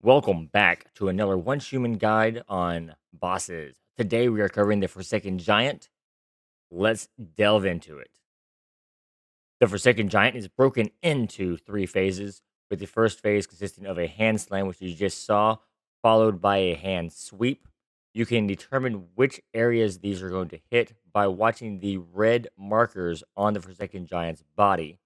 Welcome back to another Once Human guide on bosses. Today we are covering the Forsaken Giant. Let's delve into it. The Forsaken Giant is broken into three phases, with the first phase consisting of a hand slam, which you just saw, followed by a hand sweep. You can determine which areas these are going to hit by watching the red markers on the Forsaken Giant's body.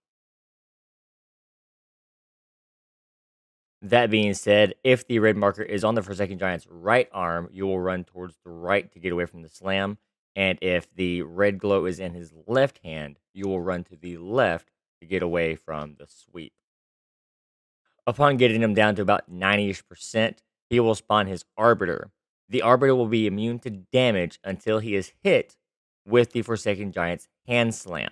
That being said, if the red marker is on the Forsaken Giant's right arm, you will run towards the right to get away from the slam. And if the red glow is in his left hand, you will run to the left to get away from the sweep. Upon getting him down to about 90ish%, he will spawn his Arbiter. The Arbiter will be immune to damage until he is hit with the Forsaken Giant's hand slam.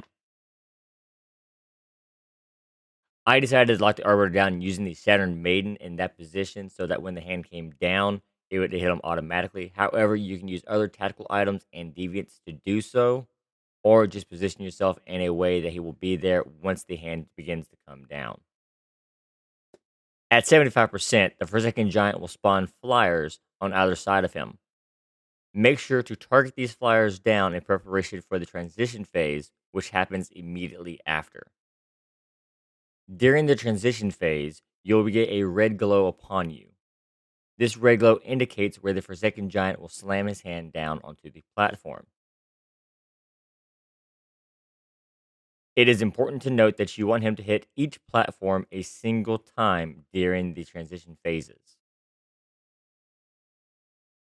I decided to lock the Arbiter down using the Saturn Maiden in that position so that when the hand came down, it would hit him automatically. However, you can use other tactical items and deviants to do so, or just position yourself in a way that he will be there once the hand begins to come down. At 75%, the Forsaken Giant will spawn flyers on either side of him. Make sure to target these flyers down in preparation for the transition phase, which happens immediately after. During the transition phase, you'll get a red glow upon you. This red glow indicates where the Forsaken Giant will slam his hand down onto the platform. It is important to note that you want him to hit each platform a single time during the transition phases.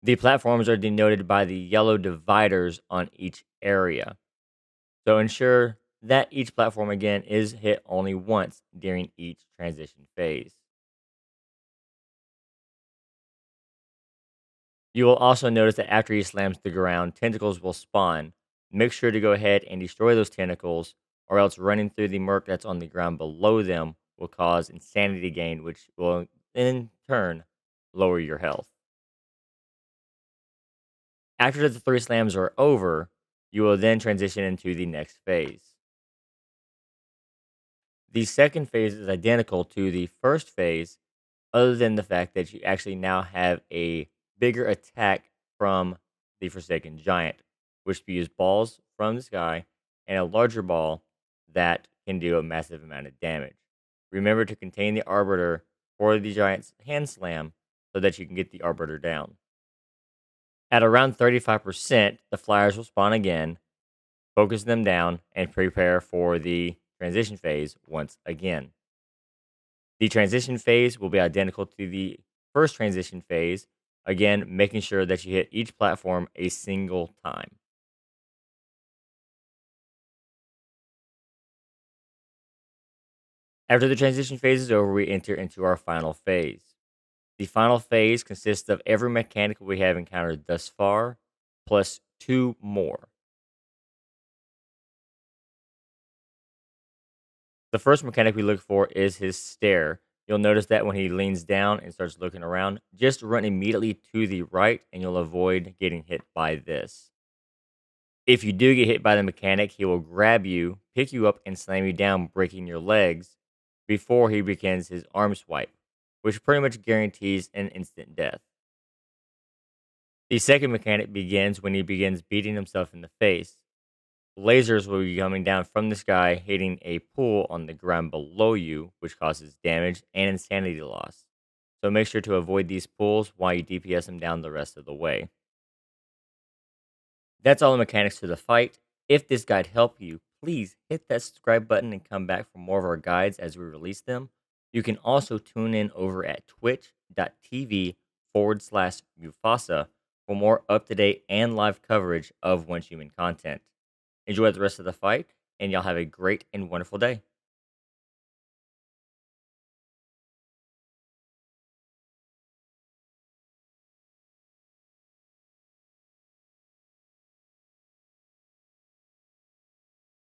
The platforms are denoted by the yellow dividers on each area. So ensure that each platform again is hit only once during each transition phase. You will also notice that after he slams the ground, tentacles will spawn. Make sure to go ahead and destroy those tentacles, or else running through the murk that's on the ground below them will cause insanity gain, which will in turn lower your health. After the three slams are over, you will then transition into the next phase. The second phase is identical to the first phase, other than the fact that you actually now have a bigger attack from the Forsaken Giant, which spews balls from the sky and a larger ball that can do a massive amount of damage. Remember to contain the Arbiter for the Giant's hand slam so that you can get the Arbiter down. At around 35%, the Flyers will spawn again, focus them down, and prepare for the transition phase once again. The transition phase will be identical to the first transition phase, again, making sure that you hit each platform a single time. After the transition phase is over, we enter into our final phase. The final phase consists of every mechanic we have encountered thus far, plus two more. The first mechanic we look for is his stare. You'll notice that when he leans down and starts looking around, just run immediately to the right and you'll avoid getting hit by this. If you do get hit by the mechanic, he will grab you, pick you up, and slam you down, breaking your legs before he begins his arm swipe, which pretty much guarantees an instant death. The second mechanic begins when he begins beating himself in the face. Lasers will be coming down from the sky, hitting a pool on the ground below you, which causes damage and insanity loss. So make sure to avoid these pools while you DPS them down the rest of the way. That's all the mechanics to the fight. If this guide helped you, please hit that subscribe button and come back for more of our guides as we release them. You can also tune in over at twitch.tv/Mufasa for more up-to-date and live coverage of Once Human content. Enjoy the rest of the fight, and y'all have a great and wonderful day.